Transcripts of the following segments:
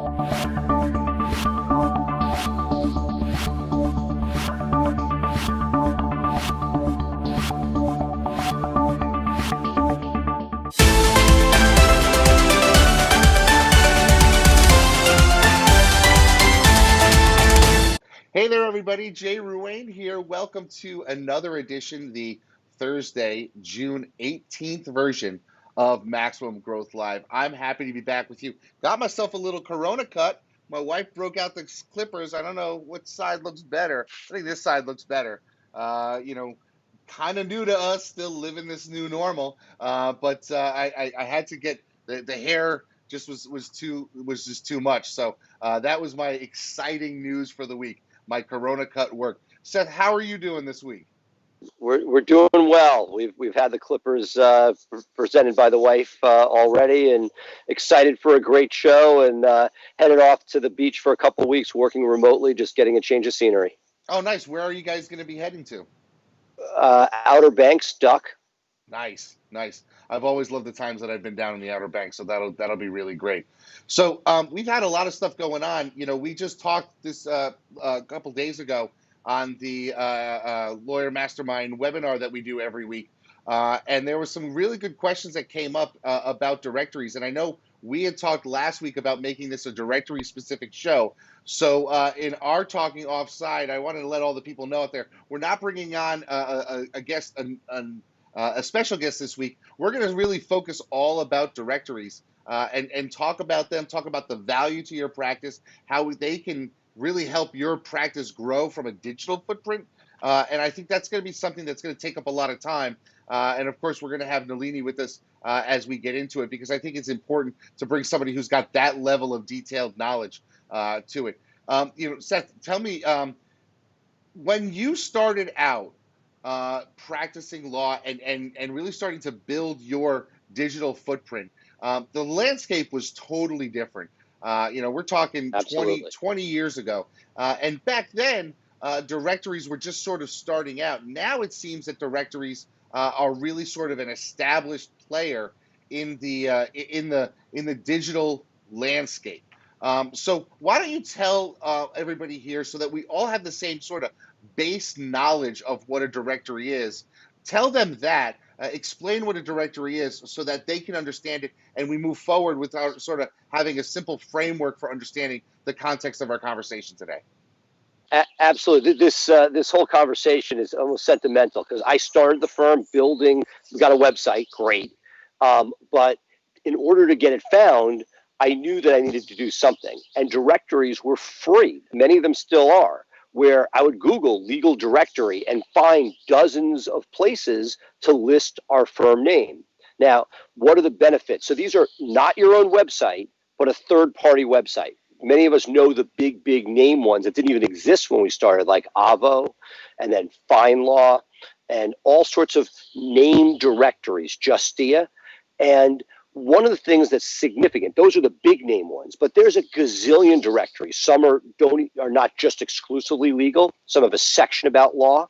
Hey there, everybody. Jay Ruane here. Welcome to another edition, the Thursday, June 18th version of Maximum Growth Live. I'm happy to be back with you. Got myself a little Corona cut. My wife broke out the clippers. I don't know what side looks better. I think this side looks better. Uh, you know, kind of new to us, still living this new normal. But I had to get the hair just was just too much. So that was my exciting news for the week. My Corona cut worked. Seth, how are you doing this week? We're doing well. We've had the Clippers presented by the wife already, and excited for a great show. And headed off to the beach for a couple of weeks, working remotely, just getting a change of scenery. Oh, nice. Where are you guys going to be heading to? Outer Banks, Duck. Nice, nice. I've always loved the times that I've been down in the Outer Banks, so that'll be really great. So we've had a lot of stuff going on. You know, we just talked this a couple days ago on the Lawyer Mastermind webinar that we do every week, and there were some really good questions that came up about directories. And I know we had talked last week about making this a directory specific show. So in our talking offside, I wanted to let all the people know out there, we're not bringing on a guest, a special guest this week. We're going to really focus all about directories and talk about them, talk about the value to your practice, how they can really help your practice grow from a digital footprint. And I think that's going to be something that's going to take up a lot of time. And of course, we're going to have Nalini with us as we get into it, because I think it's important to bring somebody who's got that level of detailed knowledge to it. Seth, tell me, when you started out practicing law and really starting to build your digital footprint, the landscape was totally different. We're talking 20 years ago. And back then, directories were just sort of starting out. Now it seems that directories are really sort of an established player in the digital landscape. So why don't you tell everybody here, so that we all have the same sort of base knowledge of what a directory is. Tell them that. Explain what a directory is so that they can understand it, and we move forward without sort of having a simple framework for understanding the context of our conversation today. Absolutely. This whole conversation is almost sentimental, because I started the firm building. We got a website, great, but in order to get it found, I knew that I needed to do something, and directories were free. Many of them still are, where I would Google legal directory and find dozens of places to list our firm name. Now, what are the benefits? So these are not your own website, but a third-party website. Many of us know the big name ones that didn't even exist when we started, like Avo, and then FindLaw, and all sorts of name directories, Justia. And one of the things that's significant, those are the big name ones, but there's a gazillion directories. Some are not just exclusively legal. Some have a section about law.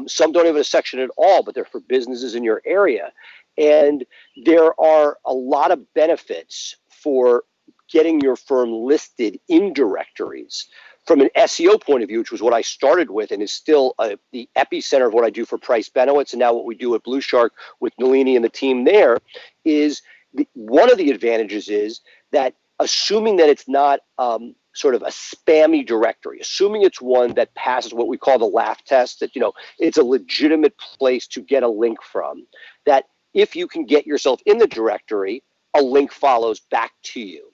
Some don't have a section at all, but they're for businesses in your area. And there are a lot of benefits for getting your firm listed in directories. From an SEO point of view, which was what I started with and is still the epicenter of what I do for Price Benowitz, and now what we do at Blue Shark with Nalini and the team there, is one of the advantages is that, assuming that it's not sort of a spammy directory, assuming it's one that passes what we call the laugh test, that it's a legitimate place to get a link from, that if you can get yourself in the directory, a link follows back to you.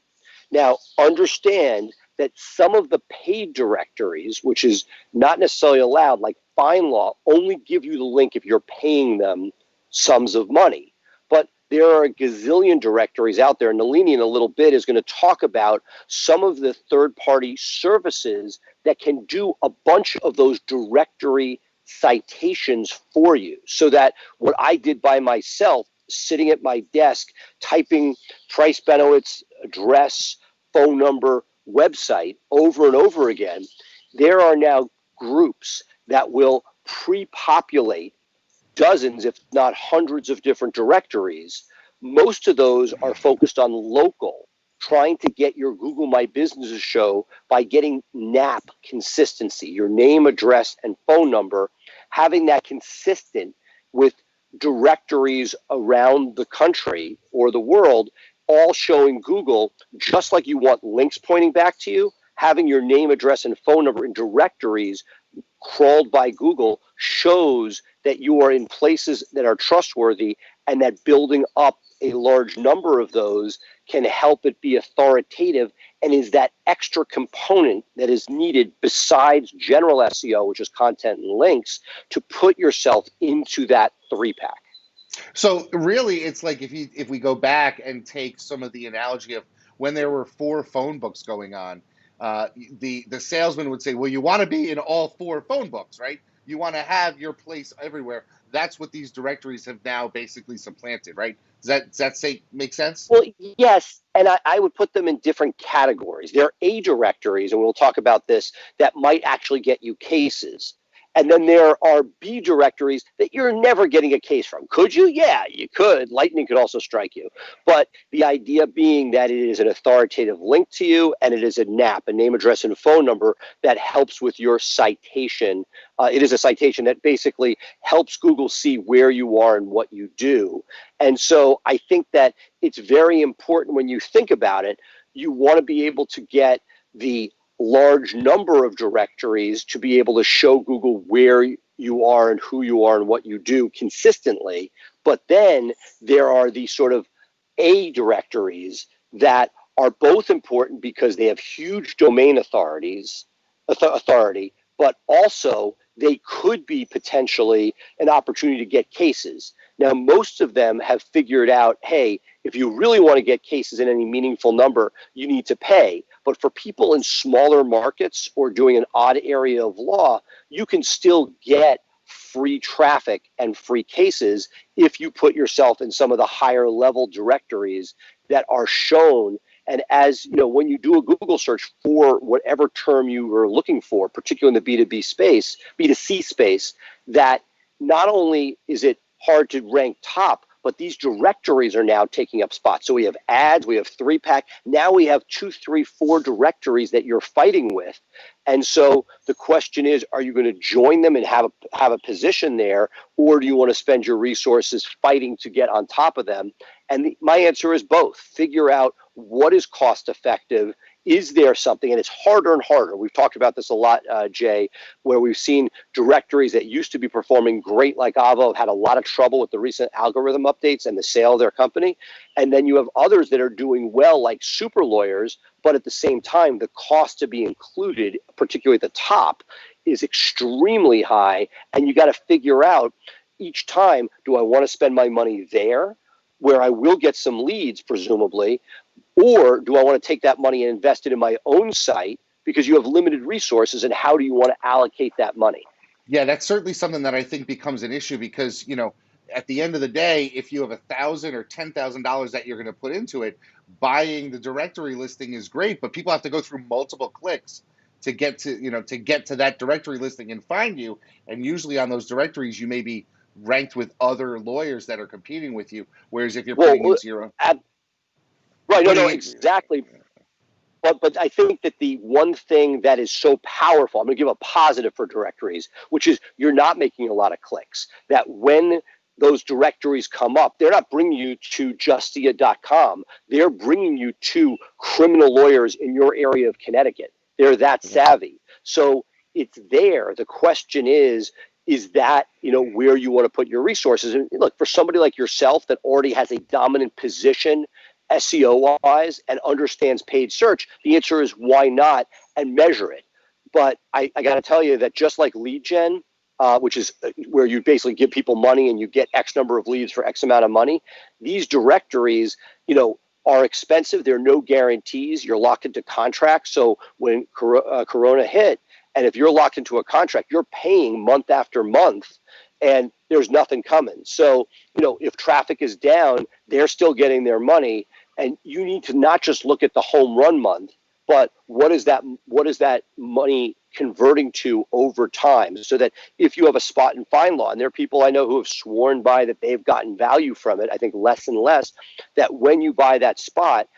Now, understand that some of the paid directories, which is not necessarily allowed, like FindLaw, only give you the link if you're paying them sums of money. But there are a gazillion directories out there. Nalini in a little bit is going to talk about some of the third-party services that can do a bunch of those directory citations for you, so that what I did by myself, sitting at my desk, typing Price Benowitz address, phone number, website over and over again, there are now groups that will pre-populate dozens, if not hundreds, of different directories. Most of those are focused on local trying to get your Google My Business to show by getting NAP consistency, your name, address, and phone number, having that consistent with directories around the country or the world, all showing Google, just like you want links pointing back to you, having your name, address, and phone number in directories crawled by Google shows that you are in places that are trustworthy, and that building up a large number of those can help it be authoritative and is that extra component that is needed besides general SEO, which is content and links, to put yourself into that 3-pack. So really, it's like if we go back and take some of the analogy of when there were 4 phone books going on, the salesman would say, "Well, you want to be in all 4 phone books, right? You want to have your place everywhere." That's what these directories have now basically supplanted, right? Does that say make sense? Well, yes, and I would put them in different categories. There are A directories, and we'll talk about this, that might actually get you cases. And then there are B directories that you're never getting a case from. Could you? Yeah, you could. Lightning could also strike you. But the idea being that it is an authoritative link to you, and it is a NAP, a name, address, and phone number that helps with your citation. It is a citation that basically helps Google see where you are and what you do. And so I think that it's very important when you think about it, you want to be able to get the large number of directories to be able to show Google where you are and who you are and what you do consistently. But then there are these sort of A directories that are both important because they have huge domain authority, but also they could be potentially an opportunity to get cases. Now, most of them have figured out, hey, if you really want to get cases in any meaningful number, you need to pay. But for people in smaller markets or doing an odd area of law, you can still get free traffic and free cases if you put yourself in some of the higher level directories that are shown. And as you know, when you do a Google search for whatever term you are looking for, particularly in the B2B space, B2C space, that not only is it hard to rank top, but these directories are now taking up spots. So we have ads, we have 3-pack. Now we have 2, 3, 4 directories that you're fighting with. And so the question is, are you going to join them and have a position there, or do you want to spend your resources fighting to get on top of them? And my answer is both. Figure out what is cost effective. Is there something, and it's harder and harder. We've talked about this a lot, Jay, where we've seen directories that used to be performing great, like Avo, have had a lot of trouble with the recent algorithm updates and the sale of their company. And then you have others that are doing well, like super lawyers, but at the same time, the cost to be included, particularly at the top, is extremely high. And you got to figure out each time, do I want to spend my money there, where I will get some leads, presumably, or do I want to take that money and invest it in my own site because you have limited resources, and how do you want to allocate that money? Yeah, that's certainly something that I think becomes an issue because, at the end of the day, if you have $1,000 or $10,000 that you're going to put into it, buying the directory listing is great, but people have to go through multiple clicks to get to that directory listing and find you. And usually on those directories, you may be ranked with other lawyers that are competing with you. Whereas if you're putting Well, into your own, right, no, putting no, it, exactly. But I think that the one thing that is so powerful, I'm going to give a positive for directories, which is you're not making a lot of clicks. That when those directories come up, they're not bringing you to justia.com. They're bringing you to criminal lawyers in your area of Connecticut. They're that savvy. So it's there. The question is that, where you want to put your resources? And look, for somebody like yourself that already has a dominant position SEO wise and understands paid search, the answer is why not, and measure it. But I got to tell you that just like lead gen, which is where you basically give people money and you get X number of leads for X amount of money, these directories, are expensive. There are no guarantees. You're locked into contracts. So when Corona hit, and if you're locked into a contract, you're paying month after month, and there's nothing coming. So, if traffic is down, they're still getting their money. And you need to not just look at the home run month, but what is that money converting to over time, so that if you have a spot and find law, and there are people I know who have sworn by that they've gotten value from it, I think less and less, that when you buy that spot,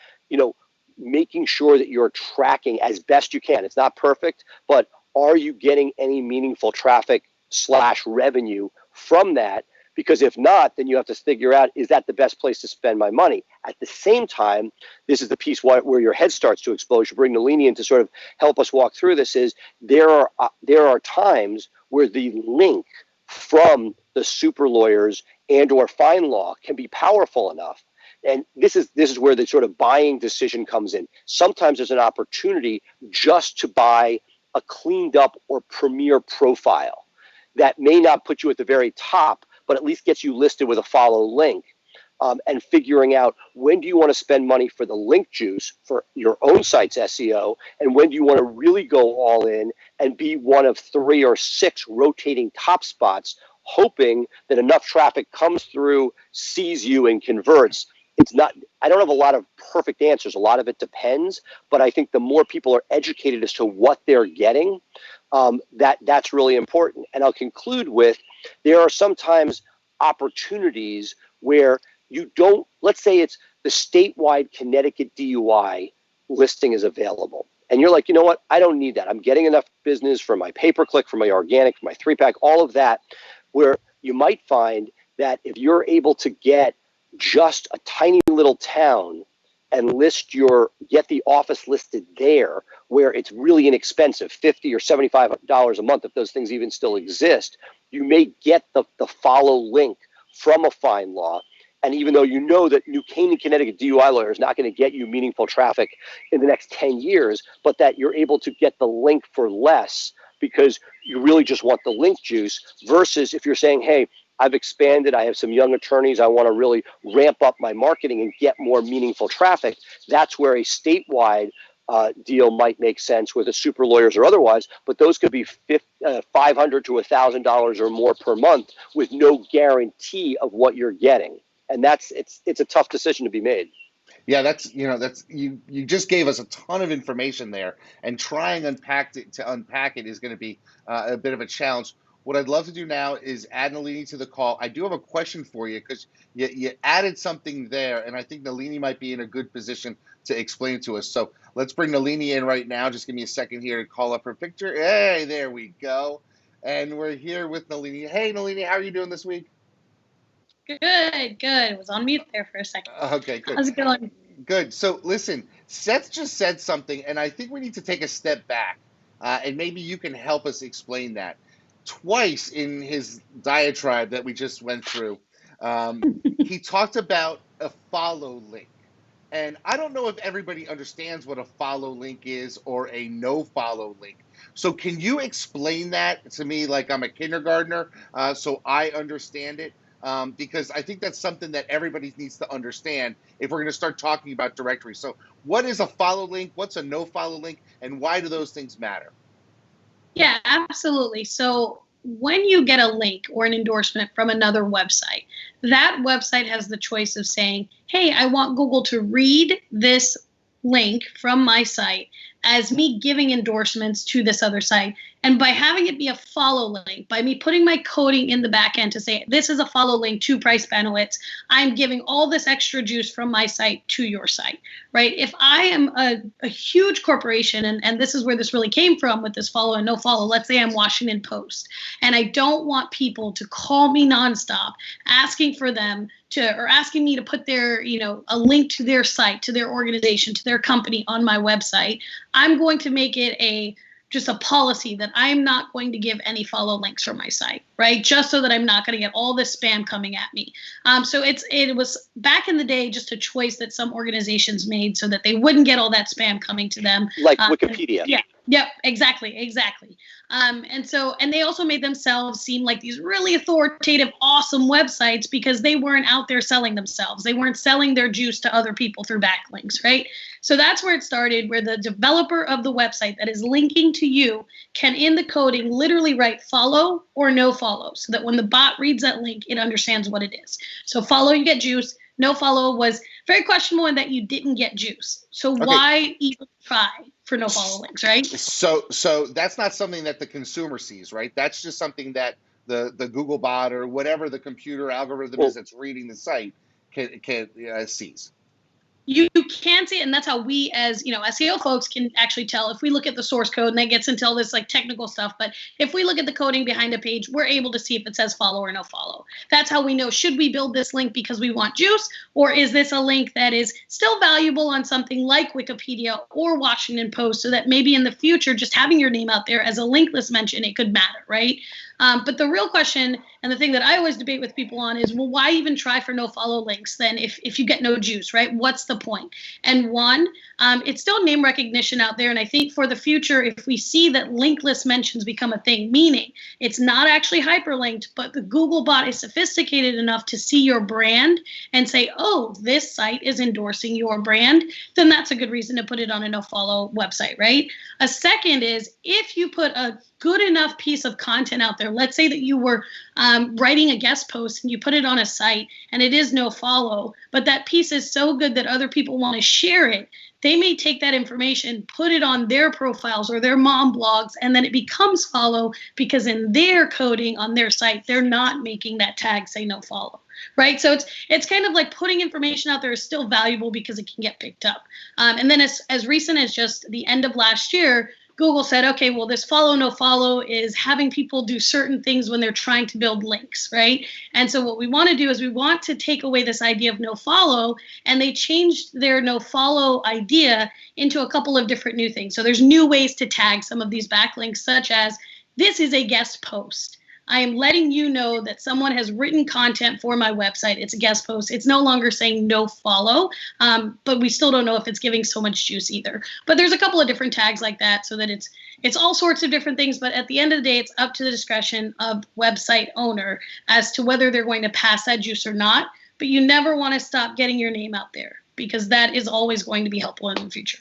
making sure that you're tracking as best you can. It's not perfect, but are you getting any meaningful traffic / revenue from that? Because if not, then you have to figure out, is that the best place to spend my money? At the same time, this is the piece where your head starts to explode. You bring Nalini in to sort of help us walk through this. Is there are times where the link from the super lawyers and or fine law can be powerful enough. And this is where the sort of buying decision comes in. Sometimes there's an opportunity just to buy a cleaned up or premier profile that may not put you at the very top, but at least gets you listed with a follow link. And figuring out, when do you want to spend money for the link juice for your own site's SEO, and when do you want to really go all in and be one of 3 or 6 rotating top spots, hoping that enough traffic comes through, sees you, and converts. It's not, I don't have a lot of perfect answers. A lot of it depends, but I think the more people are educated as to what they're getting, that's really important. And I'll conclude with, there are sometimes opportunities where you don't, let's say it's the statewide Connecticut DUI listing is available. And you're like, you know what? I don't need that. I'm getting enough business from my pay-per-click, from my organic, from my 3-pack, all of that, where you might find that if you're able to get just a tiny little town and get the office listed there, where it's really inexpensive, $50 or $75 a month, if those things even still exist, you may get the follow link from a fine law. And even though you know that New Canaan, Connecticut DUI lawyer is not going to get you meaningful traffic in the next 10 years, but that you're able to get the link for less because you really just want the link juice, versus if you're saying, hey, I've expanded, I have some young attorneys, I want to really ramp up my marketing and get more meaningful traffic. That's where a statewide deal might make sense with the super lawyers or otherwise, but those could be $500 to $1,000 or more per month with no guarantee of what you're getting. And it's a tough decision to be made. Yeah, that's you just gave us a ton of information there, and trying unpack it is going to be a bit of a challenge. What I'd love to do now is add Nalini to the call. I do have a question for you, because you added something there, and I think Nalini might be in a good position to explain it to us. So let's bring Nalini in right now. Just give me a second here to call up her picture. Hey, there we go. And we're here with Nalini. Hey, Nalini, how are you doing this week? Good, good. Was on mute there for a second. Okay, good. How's it going? Good. So listen, Seth just said something, and I think we need to take a step back, and maybe you can help us explain that. Twice in his diatribe that we just went through, he talked about a follow link. And I don't know if everybody understands what a follow link is or a no follow link. So can you explain that to me like I'm a kindergartner, so I understand it? Because I think that's something that everybody needs to understand if we're going to start talking about directories. So what is a follow link? What's a no follow link? And why do those things matter? Yeah, absolutely. So when you get a link or an endorsement from another website, that website has the choice of saying, hey, I want Google to read this link from my site as me giving endorsements to this other site. And by having it be a follow link, by me putting my coding in the back end to say, this is a follow link to Price Benowitz, I'm giving all this extra juice from my site to your site, right? If I am a huge corporation, and this is where this really came from with this follow and no follow, let's say I'm Washington Post, and I don't want people to call me nonstop asking for them or asking me to put their, a link to their site, to their organization, to their company on my website, I'm going to make it just a policy that I'm not going to give any follow links from my site, right? Just so that I'm not going to get all this spam coming at me. So it was back in the day just a choice that some organizations made so that they wouldn't get all that spam coming to them. Like Wikipedia. Yeah. Yep, exactly. And they also made themselves seem like these really authoritative, awesome websites because they weren't out there selling themselves. They weren't selling their juice to other people through backlinks, right? So that's where it started, where the developer of the website that is linking to you can, in the coding, literally write follow or no follow, so that when the bot reads that link, it understands what it is. So follow, you get juice. No follow was very questionable in that you didn't get juice. So okay, why even try for no follow links, right? So that's not something that the consumer sees, right? That's just something that the Google bot or whatever the computer algorithm is that's reading the site can sees. You can see it, and that's how we, as SEO folks, can actually tell. If we look at the source code, and that gets into all this like technical stuff, but if we look at the coding behind a page, we're able to see if it says follow or no follow. That's how we know, should we build this link because we want juice, or is this a link that is still valuable on something like Wikipedia or Washington Post, so that maybe in the future, just having your name out there as a link list mention, it could matter, right? But the real question, and the thing that I always debate with people on, is, well, why even try for no follow links then if you get no juice, right? What's the point? And one, it's still name recognition out there. And I think for the future, if we see that link list mentions become a thing, meaning it's not actually hyperlinked, but the Google bot is sophisticated enough to see your brand and say, oh, this site is endorsing your brand, then that's a good reason to put it on a no follow website, right? A second is, if you put a good enough piece of content out there, let's say that you were writing a guest post and you put it on a site and it is no follow, but that piece is so good that other people want to share it, they may take that information, put it on their profiles or their mom blogs, and then it becomes follow, because in their coding on their site, they're not making that tag say no follow, right? So it's kind of like putting information out there is still valuable because it can get picked up. And then as recent as just the end of last year, Google said, okay, well, this follow, no follow is having people do certain things when they're trying to build links, right? And so what we want to do is we want to take away this idea of no follow, and they changed their no follow idea into a couple of different new things. So there's new ways to tag some of these backlinks, such as, this is a guest post. I am letting you know that someone has written content for my website. It's a guest post. It's no longer saying no follow, but we still don't know if it's giving so much juice either. But there's a couple of different tags like that, so that it's all sorts of different things. But at the end of the day, it's up to the discretion of website owner as to whether they're going to pass that juice or not. But you never want to stop getting your name out there, because that is always going to be helpful in the future.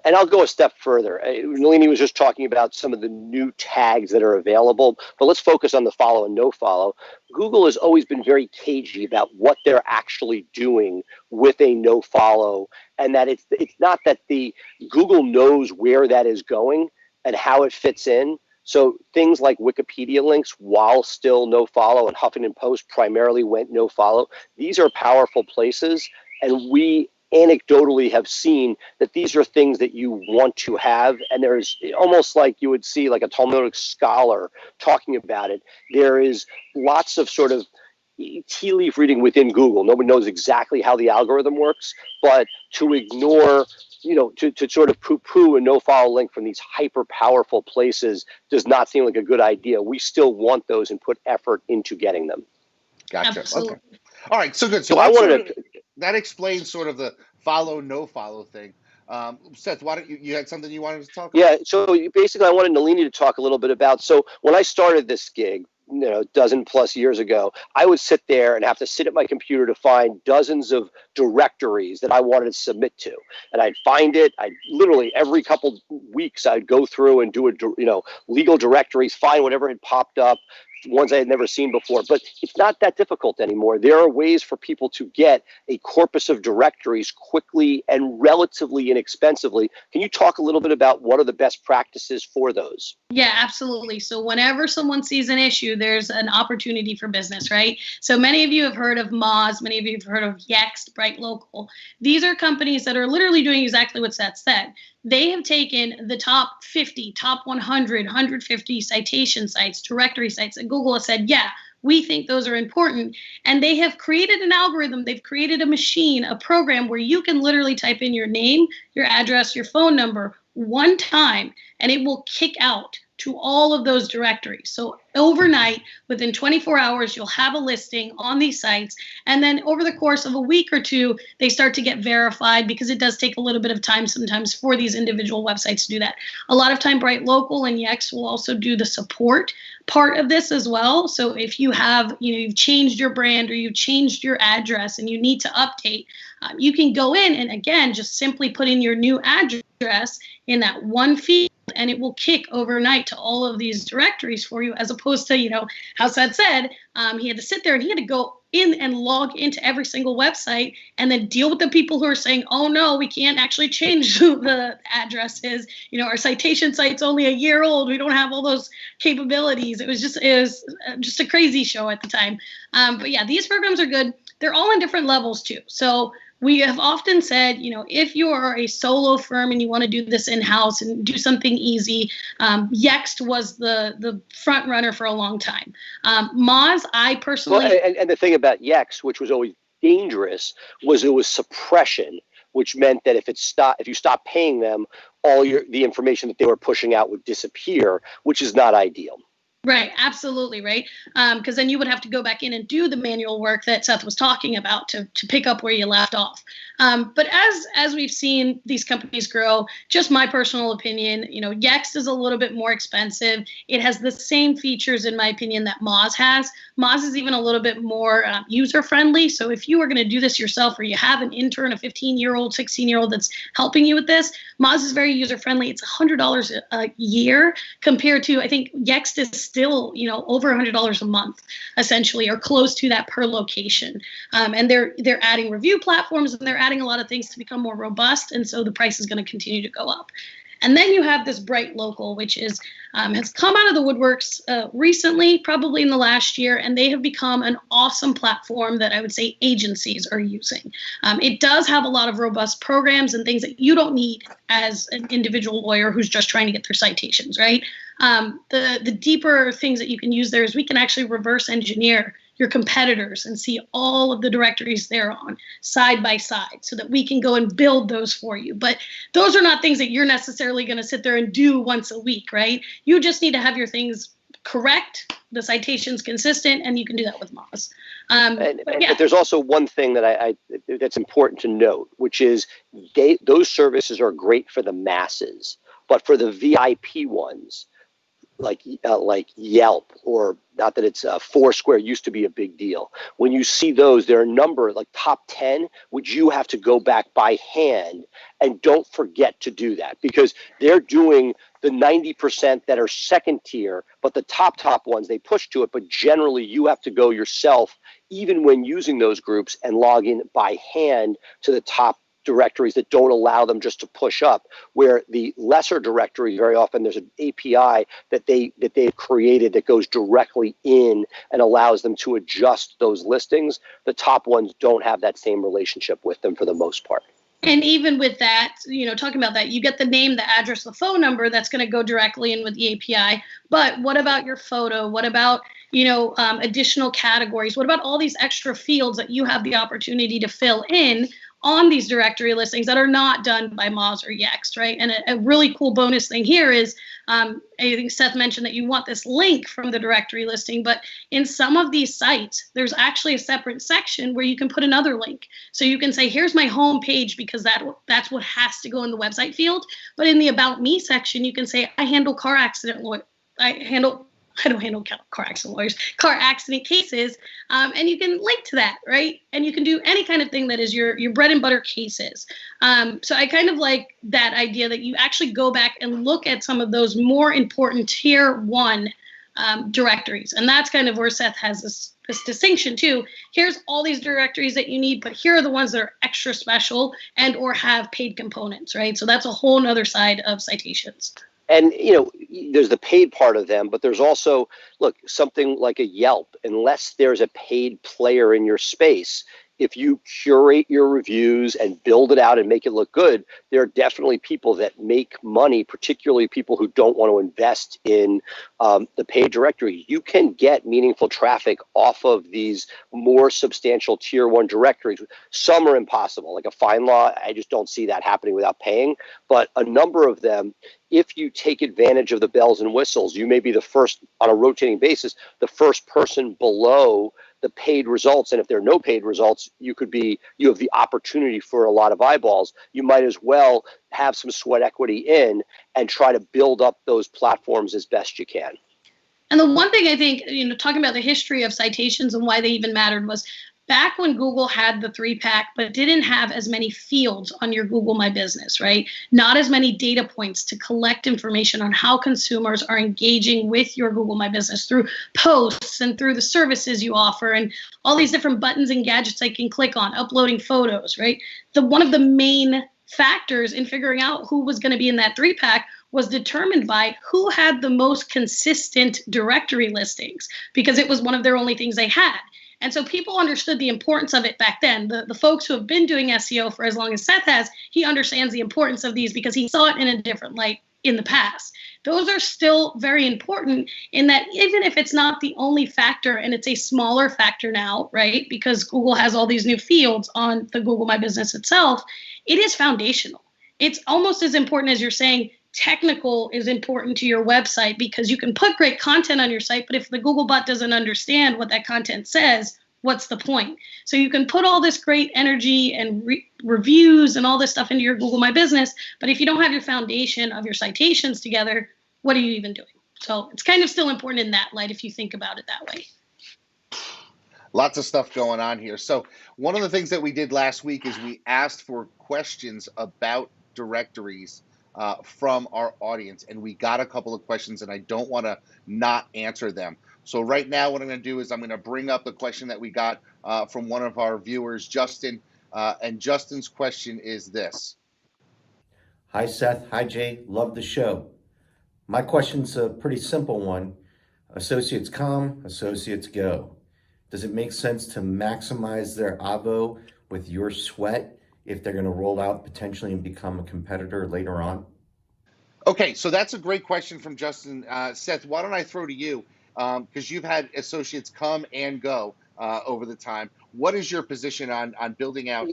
And I'll go a step further. Nalini was just talking about some of the new tags that are available, but let's focus on the follow and no follow. Google has always been very cagey about what they're actually doing with a no follow, and that it's not that the Google knows where that is going and how it fits in. So things like Wikipedia links, while still no follow, and Huffington Post primarily went no follow, these are powerful places, and we anecdotally have seen that these are things that you want to have, and there's almost like you would see like a Talmudic scholar talking about it. There is lots of sort of tea leaf reading within Google. Nobody knows exactly how the algorithm works, but to ignore, to sort of poo-poo a no-follow link from these hyper powerful places does not seem like a good idea. We still want those and put effort into getting them. Gotcha. Absolutely. Okay. All right. So good. So I wanted to. That explains sort of the follow, no follow thing. Seth, why don't you had something you wanted to talk about? Yeah, so basically I wanted Nalini to talk a little bit about, so when I started this gig, dozen plus years ago, I would sit there and have to sit at my computer to find dozens of directories that I wanted to submit to. And I'd find it, I'd literally every couple weeks I'd go through and do legal directories, find whatever had popped up, ones I had never seen before. But it's not that difficult anymore. There are ways for people to get a corpus of directories quickly and relatively inexpensively. Can you talk a little bit about what are the best practices for those? Yeah, absolutely. So whenever someone sees an issue, there's an opportunity for business, right? So many of you have heard of Moz, many of you have heard of Yext, Bright Local. These are companies that are literally doing exactly what Seth said. They have taken the top 50, top 100, 150 citation sites, directory sites, and Google has said, yeah, we think those are important. And they have created an algorithm. They've created a machine, a program where you can literally type in your name, your address, your phone number one time, and it will kick out to all of those directories. So overnight, within 24 hours, you'll have a listing on these sites. And then over the course of a week or two, they start to get verified, because it does take a little bit of time sometimes for these individual websites to do that. A lot of time, Bright Local and Yext will also do the support part of this as well. So if you have, you've changed your brand or you've changed your address and you need to update, you can go in and again, just simply put in your new address in that one field, and it will kick overnight to all of these directories for you, as opposed to, how Seth said, he had to sit there and he had to go in and log into every single website and then deal with the people who are saying, oh no, we can't actually change the addresses. Our citation site's only a year old. We don't have all those capabilities. It was just a crazy show at the time. But yeah, these programs are good. They're all in different levels too. So we have often said, if you are a solo firm and you want to do this in-house and do something easy, Yext was the front runner for a long time. Moz, I personally... Well, and the thing about Yext, which was always dangerous, was it was suppression, which meant that if you stopped paying them, the information that they were pushing out would disappear, which is not ideal. Right, absolutely, right? Because then you would have to go back in and do the manual work that Seth was talking about to pick up where you left off. But as we've seen these companies grow, just my personal opinion, Yext is a little bit more expensive. It has the same features, in my opinion, that Moz has. Moz is even a little bit more user-friendly. So if you are going to do this yourself, or you have an intern, a 15-year-old, 16-year-old that's helping you with this, Moz is very user-friendly. It's $100 a year compared to, I think, Yext is still, over $100 a month, essentially, or close to that per location. And they're adding review platforms, and they're adding a lot of things to become more robust. And so the price is going to continue to go up. And then you have this Bright Local, which has come out of the woodworks recently, probably in the last year, and they have become an awesome platform that I would say agencies are using. It does have a lot of robust programs and things that you don't need as an individual lawyer who's just trying to get their citations, right? The deeper things that you can use there is we can actually reverse engineer your competitors and see all of the directories they're on side by side so that we can go and build those for you. But those are not things that you're necessarily going to sit there and do once a week, right? You just need to have your things correct, the citations consistent, and you can do that with Moz. But there's also one thing that that's important to note, which is those services are great for the masses, but for the VIP ones, like Yelp, or not that it's Foursquare used to be a big deal. When you see those, there are a number, like top 10, which you have to go back by hand, and don't forget to do that, because they're doing the 90% that are second tier, but the top ones, they push to it. But generally, you have to go yourself, even when using those groups, and log in by hand to the top directories that don't allow them just to push up, where the lesser directories, very often there's an API that they've created that goes directly in and allows them to adjust those listings. The top ones don't have that same relationship with them for the most part. And even with that, talking about that, you get the name, the address, the phone number that's going to go directly in with the API. But what about your photo? What about, additional categories? What about all these extra fields that you have the opportunity to fill in on these directory listings that are not done by Moz or Yext, right? And a really cool bonus thing here is, I think Seth mentioned that you want this link from the directory listing, but in some of these sites, there's actually a separate section where you can put another link. So you can say, here's my home page, because that's what has to go in the website field. But in the About Me section, you can say, I handle car accident I don't handle car accident lawyers, car accident cases, and you can link to that, right? And you can do any kind of thing that is your bread and butter cases. So I kind of like that idea that you actually go back and look at some of those more important tier 1 directories. And that's kind of where Seth has this distinction too. Here's all these directories that you need, but here are the ones that are extra special and or have paid components, right? So that's a whole nother side of citations. And, there's the paid part of them, but there's also, something like a Yelp, unless there's a paid player in your space, if you curate your reviews and build it out and make it look good, there are definitely people that make money, particularly people who don't want to invest in the paid directory. You can get meaningful traffic off of these more substantial tier 1 directories. Some are impossible, like a FindLaw. I just don't see that happening without paying. But a number of them, if you take advantage of the bells and whistles, you may be the first, on a rotating basis, the first person below the paid results. And if there are no paid results, you have the opportunity for a lot of eyeballs. You might as well have some sweat equity in and try to build up those platforms as best you can. And the one thing I think, talking about the history of citations and why they even mattered was back when Google had the 3-pack, but didn't have as many fields on your Google My Business, right? Not as many data points to collect information on how consumers are engaging with your Google My Business through posts and through the services you offer and all these different buttons and gadgets I can click on, uploading photos, right? One of the main factors in figuring out who was going to be in that 3-pack was determined by who had the most consistent directory listings, because it was one of their only things they had. And so people understood the importance of it back then. The folks who have been doing SEO for as long as Seth has, he understands the importance of these because he saw it in a different light in the past. Those are still very important in that even if it's not the only factor, and it's a smaller factor now, right? Because Google has all these new fields on the Google My Business itself, it is foundational. It's almost as important as you're saying technical is important to your website, because you can put great content on your site, but if the Googlebot doesn't understand what that content says, what's the point? So you can put all this great energy and reviews and all this stuff into your Google My Business, but if you don't have your foundation of your citations together, what are you even doing? So it's kind of still important in that light if you think about it that way. Lots of stuff going on here. So one of the things that we did last week is we asked for questions about directories from our audience, and we got a couple of questions, and I don't want to not answer them. So right now what I'm going to do is I'm going to bring up the question that we got from one of our viewers, Justin, and Justin's question is this. Hi, Seth. Hi, Jay. Love the show. My question's a pretty simple one. Associates come, associates go. Does it make sense to maximize their AVO with your sweat if they're going to roll out potentially and become a competitor later on? Okay, so that's a great question from Justin. Seth, why don't I throw to you? Because you've had associates come and go over the time. What is your position on building out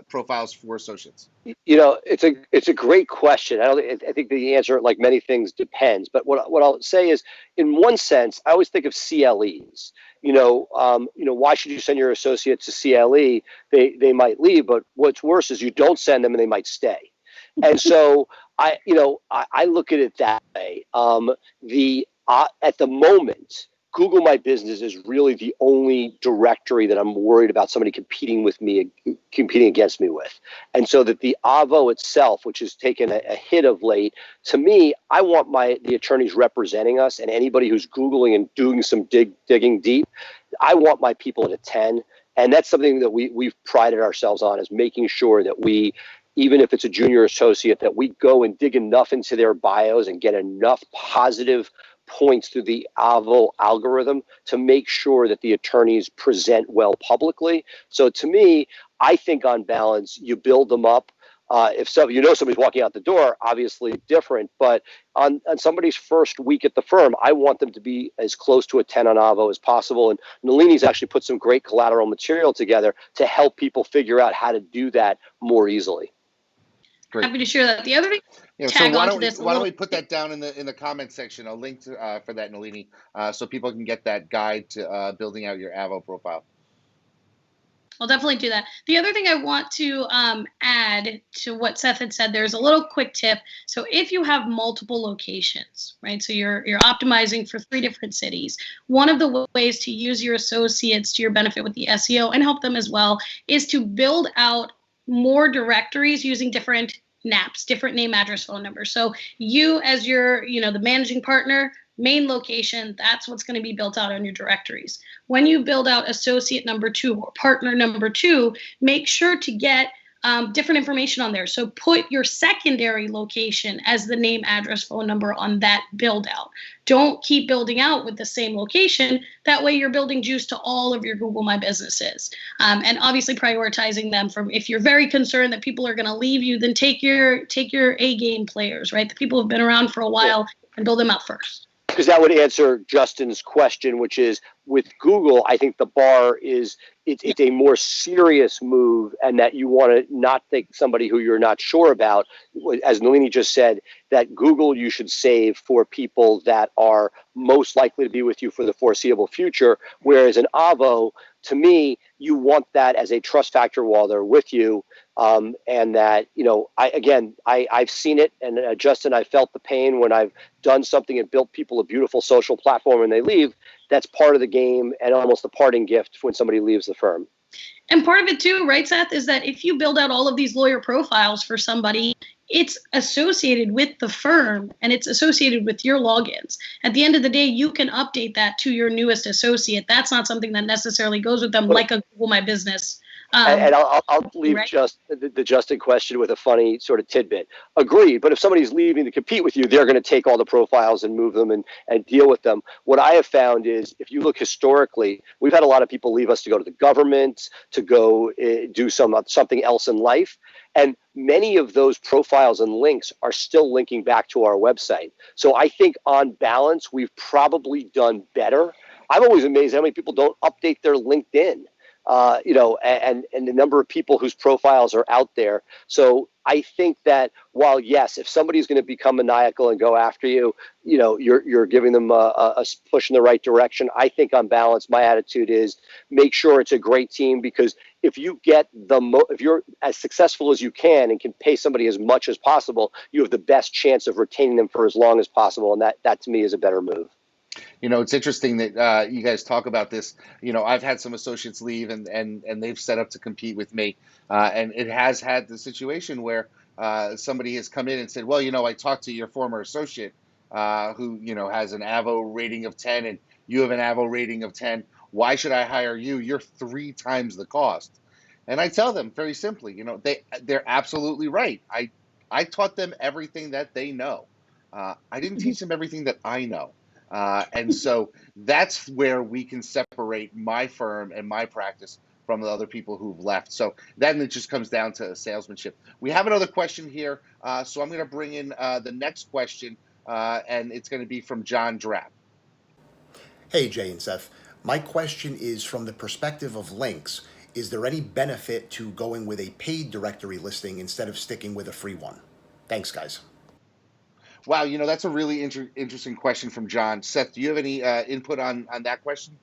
profiles for associates? You know, it's a great question. I think the answer, like many things, depends. But what I'll say is, in one sense, I always think of CLEs. Why should you send your associates to CLE? They might leave, but what's worse is you don't send them and they might stay. And so I look at it that way. At the moment, Google My Business is really the only directory that I'm worried about somebody competing against me with. And so that the AVO itself, which has taken a hit of late, to me, I want the attorneys representing us, and anybody who's Googling and doing some digging deep, I want my people at a 10. And that's something that we've prided ourselves on, is making sure that we, even if it's a junior associate, that we go and dig enough into their bios and get enough positive points through the AVO algorithm to make sure that the attorneys present well publicly. So to me, I think on balance, you build them up. If somebody's walking out the door, obviously different, but on somebody's first week at the firm, I want them to be as close to a 10 on AVO as possible. And Nalini's actually put some great collateral material together to help people figure out how to do that more easily. Great. Happy to share that. The other thing, so why don't we put that down in the comment section? I'll link to, for that, Nalini, so people can get that guide to building out your AVO profile. I'll definitely do that. The other thing I want to add to what Seth had said, there's a little quick tip. So if you have multiple locations, right? So you're optimizing for 3 different cities. One of the ways to use your associates to your benefit with the SEO and help them as well is to build out more directories using different NAPs, different name, address, phone number. So you, as your, the managing partner, main location, that's what's going to be built out on your directories. When you build out associate number 2 or partner number 2, make sure to get different information on there. So put your secondary location as the name, address, phone number on that build out. Don't keep building out with the same location. That way you're building juice to all of your Google My Businesses. And obviously prioritizing them from, if you're very concerned that people are going to leave you, then take your A game players, right? The people who've been around for a while, and build them out first. Because that would answer Justin's question, which is, with Google, I think the bar is it's a more serious move, and that you want to not think somebody who you're not sure about. As Nalini just said, that Google you should save for people that are most likely to be with you for the foreseeable future, whereas an AVO, to me, you want that as a trust factor while they're with you. And that, I've seen it, and Justin, I felt the pain when I've done something and built people a beautiful social platform and they leave. That's part of the game and almost a parting gift when somebody leaves the firm. And part of it too, right, Seth, is that if you build out all of these lawyer profiles for somebody, it's associated with the firm and it's associated with your logins. At the end of the day, you can update that to your newest associate. That's not something that necessarily goes with them like a Google My Business And I'll leave right? just the Justin question with a funny sort of tidbit. Agreed. But if somebody's leaving to compete with you, they're going to take all the profiles and move them and deal with them. What I have found is if you look historically, we've had a lot of people leave us to go to the government, to go do something else in life. And many of those profiles and links are still linking back to our website. So I think on balance, we've probably done better. I'm always amazed how many people don't update their LinkedIn. And the number of people whose profiles are out there. So I think that while, yes, if somebody's going to become maniacal and go after you, you're giving them a push in the right direction. I think on balance, my attitude is make sure it's a great team, because if you get if you're as successful as you can and can pay somebody as much as possible, you have the best chance of retaining them for as long as possible. And that to me is a better move. It's interesting that you guys talk about this. I've had some associates leave, and they've set up to compete with me, and it has had the situation where somebody has come in and said, "Well, I talked to your former associate who has an AVO rating of 10, and you have an AVO rating of 10. Why should I hire you? You're 3 times the cost." And I tell them very simply, they're absolutely right. I taught them everything that they know. I didn't teach them everything that I know. And so that's where we can separate my firm and my practice from the other people who've left. So then it just comes down to salesmanship. We have another question here, so I'm going to bring in the next question, and it's going to be from John Drapp. Hey, Jay and Seth. My question is from the perspective of links. Is there any benefit to going with a paid directory listing instead of sticking with a free one? Thanks, guys. Wow, that's a really interesting question from John. Seth, do you have any input on that question?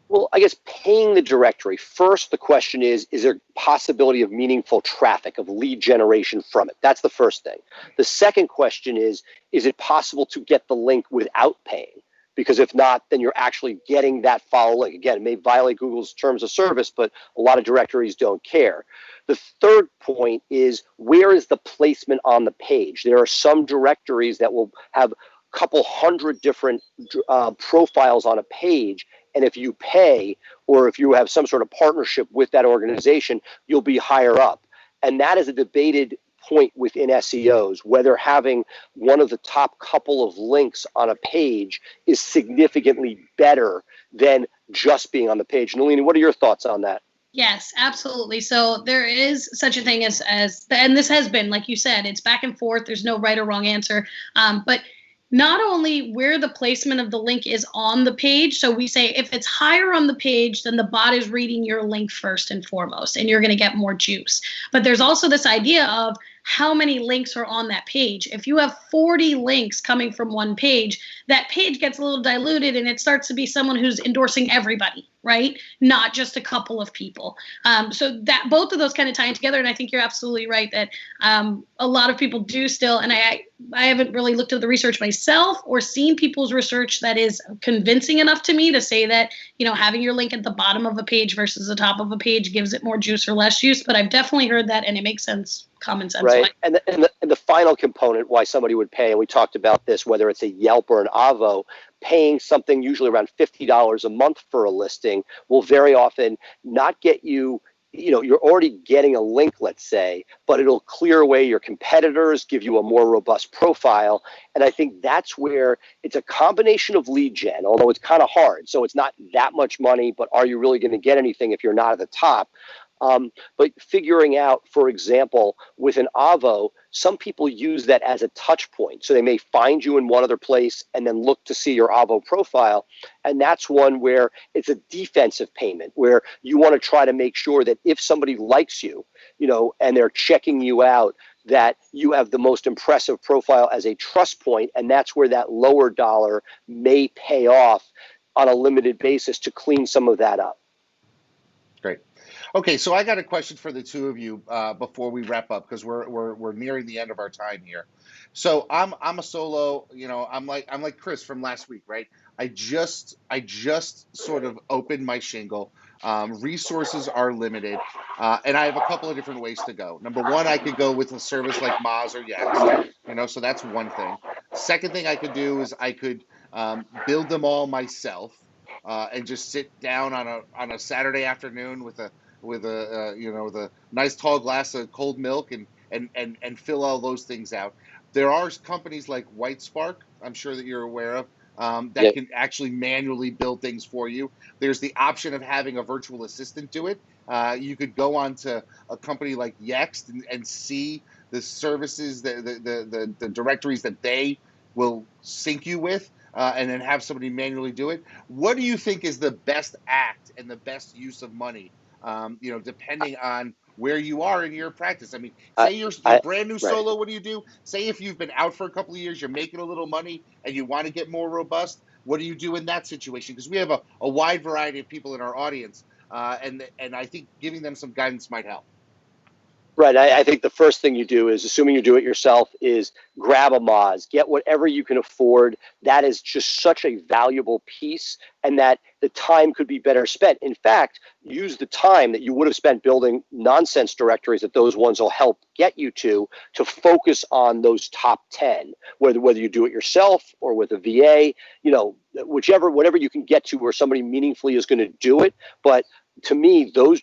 Well, I guess paying the directory, first, the question is there possibility of meaningful traffic, of lead generation from it? That's the first thing. The second question is it possible to get the link without paying? Because if not, then you're actually getting that follow link. Again, it may violate Google's terms of service, but a lot of directories don't care. The third point is, where is the placement on the page? There are some directories that will have a couple hundred different profiles on a page. And if you pay, or if you have some sort of partnership with that organization, you'll be higher up. And that is a debated point within SEOs, whether having one of the top couple of links on a page is significantly better than just being on the page. Nalini, what are your thoughts on that? Yes, absolutely. So there is such a thing as and this has been, like you said, it's back and forth. There's no right or wrong answer. But not only where the placement of the link is on the page. So we say if it's higher on the page, then the bot is reading your link first and foremost, and you're going to get more juice. But there's also this idea of how many links are on that page. If you have 40 links coming from one page, that page gets a little diluted and it starts to be someone who's endorsing everybody, right? Not just a couple of people. So that both of those kind of tie in together. And I think you're absolutely right that a lot of people do still, and I haven't really looked at the research myself or seen people's research that is convincing enough to me to say that, having your link at the bottom of a page versus the top of a page gives it more juice or less juice. But I've definitely heard that, and it makes sense. Common sense. Right. And the final component why somebody would pay, and we talked about this, whether it's a Yelp or an Avo, paying something usually around $50 a month for a listing will very often not get you, you're already getting a link, let's say, but it'll clear away your competitors, give you a more robust profile. And I think that's where it's a combination of lead gen, although it's kind of hard. So it's not that much money, but are you really going to get anything if you're not at the top? But figuring out, for example, with an Avo, some people use that as a touch point. So they may find you in one other place and then look to see your Avo profile. And that's one where it's a defensive payment, where you want to try to make sure that if somebody likes you, and they're checking you out, that you have the most impressive profile as a trust point. And that's where that lower dollar may pay off on a limited basis to clean some of that up. Great. Okay, so I got a question for the two of you before we wrap up, because we're nearing the end of our time here. So I'm a solo. I'm like Chris from last week, right? I just sort of opened my shingle. Resources are limited, and I have a couple of different ways to go. Number one, I could go with a service like Moz or Yext, so that's one thing. Second thing I could do is I could build them all myself. And just sit down on a Saturday afternoon with with a with a nice tall glass of cold milk and fill all those things out. There are companies like White Spark, I'm sure that you're aware of, that Yeah. can actually manually build things for you. There's the option of having a virtual assistant do it. You could go on to a company like Yext and see the services, the directories that they will sync you with, and then have somebody manually do it. What do you think is the best act and the best use of money? Depending on where you are in your practice. I mean, I, say you're I, brand new right. solo. What do you do? Say if you've been out for a couple of years, you're making a little money, and you want to get more robust. What do you do in that situation? Because we have a wide variety of people in our audience, and I think giving them some guidance might help. Right. I think the first thing you do is, assuming you do it yourself, is grab a Moz, get whatever you can afford. That is just such a valuable piece, and that the time could be better spent. In fact, use the time that you would have spent building nonsense directories that those ones will help get you to focus on those top 10, whether you do it yourself or with a VA, whatever you can get to where somebody meaningfully is going to do it. But to me, those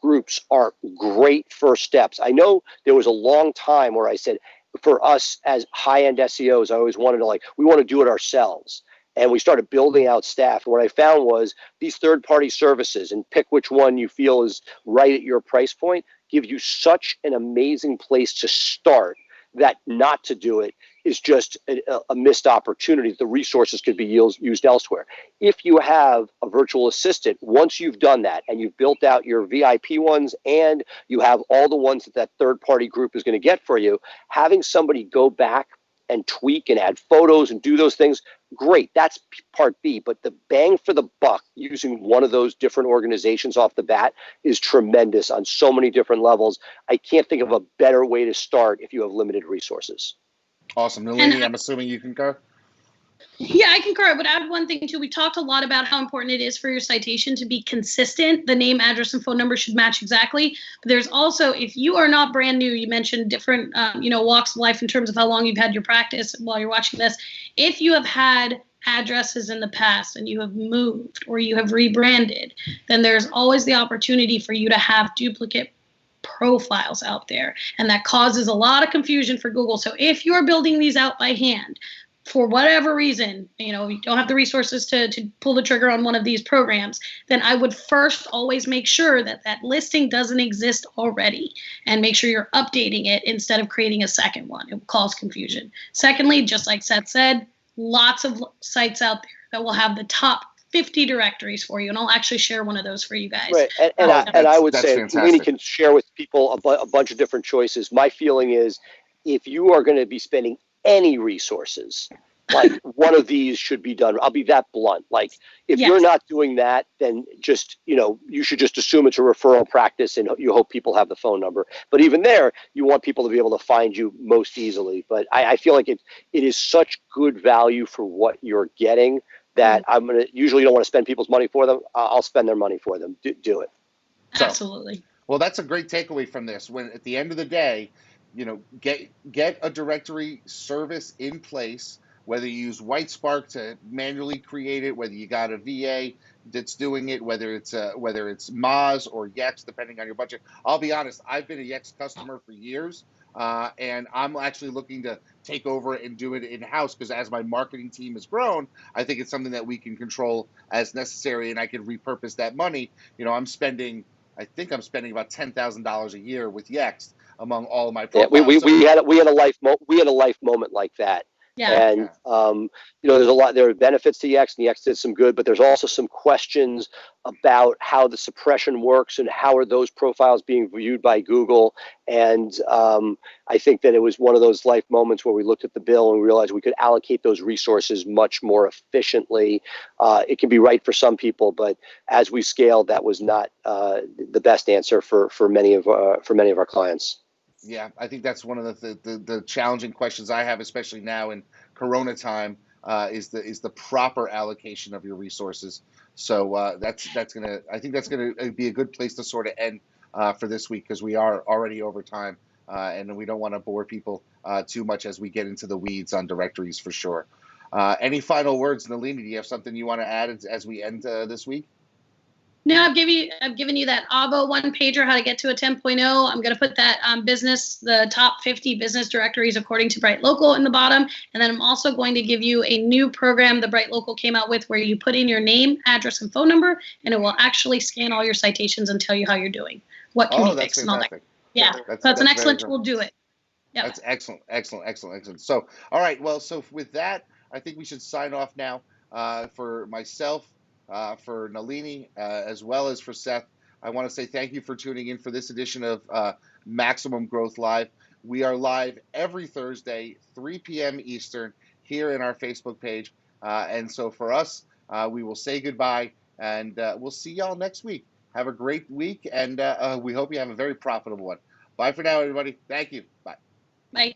groups are great first steps. I know there was a long time where I said, for us as high-end SEOs, I always wanted to we want to do it ourselves. And we started building out staff. And what I found was these third-party services, and pick which one you feel is right at your price point, give you such an amazing place to start that not to do it is just a missed opportunity. The resources could be used elsewhere. If you have a virtual assistant, once you've done that and you've built out your VIP ones and you have all the ones that third party group is going to get for you, having somebody go back and tweak and add photos and do those things, great. That's part B. But the bang for the buck using one of those different organizations off the bat is tremendous on so many different levels. I can't think of a better way to start if you have limited resources. Awesome. And Nalini, I'm assuming you concur? yeah, I concur. I would add one thing too. We talked a lot about how important it is for your citation to be consistent. The name, address, and phone number should match exactly. But there's also, if you are not brand new, you mentioned different, walks of life in terms of how long you've had your practice while you're watching this. If you have had addresses in the past and you have moved or you have rebranded, then there's always the opportunity for you to have duplicate profiles out there. And that causes a lot of confusion for Google. So if you're building these out by hand, for whatever reason, you don't have the resources to pull the trigger on one of these programs, then I would first always make sure that listing doesn't exist already and make sure you're updating it instead of creating a second one. It will cause confusion. Secondly, just like Seth said, lots of sites out there that will have the top 50 directories for you, and I'll actually share one of those for you guys. Right, and I would say Nalini can share with people a bunch of different choices. My feeling is, if you are going to be spending any resources, one of these should be done. I'll be that blunt. If you're not doing that, then just, you should just assume it's a referral practice and you hope people have the phone number. But even there, you want people to be able to find you most easily. But I feel like it is such good value for what you're getting that I'm usually don't want to spend people's money for them. I'll spend their money for them. Do it. Absolutely. Well, that's a great takeaway from this. When at the end of the day, get a directory service in place, whether you use White Spark to manually create it, whether you got a VA that's doing it, whether it's Moz or Yext, depending on your budget. I'll be honest, I've been a Yext customer for years, and I'm actually looking to take over and do it in-house because as my marketing team has grown, I think it's something that we can control as necessary, and I can repurpose that money. I think I'm spending about $10,000 a year with Yext among all of my profiles. Yeah, we had a life moment like that. Yeah. And there are benefits to Yext, and Yext did some good, but there's also some questions about how the suppression works and how are those profiles being viewed by Google. And I think that it was one of those life moments where we looked at the bill and we realized we could allocate those resources much more efficiently. It can be right for some people, but as we scaled, that was not the best answer for many of our clients. Yeah, I think that's one of the challenging questions I have, especially now in Corona time, is the proper allocation of your resources. So I think that's gonna be a good place to sort of end for this week because we are already over time, and we don't want to bore people too much as we get into the weeds on directories for sure. Any final words, Nalini? Do you have something you want to add as we end this week? No, I've given you that Avo one pager, how to get to a 10.0. I'm going to put that the top 50 business directories according to Bright Local in the bottom. And then I'm also going to give you a new program the Bright Local came out with where you put in your name, address, and phone number, and it will actually scan all your citations and tell you how you're doing, what can be that's fixed and all that. fantastic. Yeah, that's an excellent tool. Do it. Yeah. That's excellent, excellent, excellent, excellent. So, all right, well, so with that, I think we should sign off now. For myself, for Nalini, as well as for Seth, I want to say thank you for tuning in for this edition of Maximum Growth Live. We are live every Thursday, 3 p.m. Eastern, here in our Facebook page. And so for us, we will say goodbye, and we'll see y'all next week. Have a great week, and we hope you have a very profitable one. Bye for now, everybody. Thank you. Bye. Bye.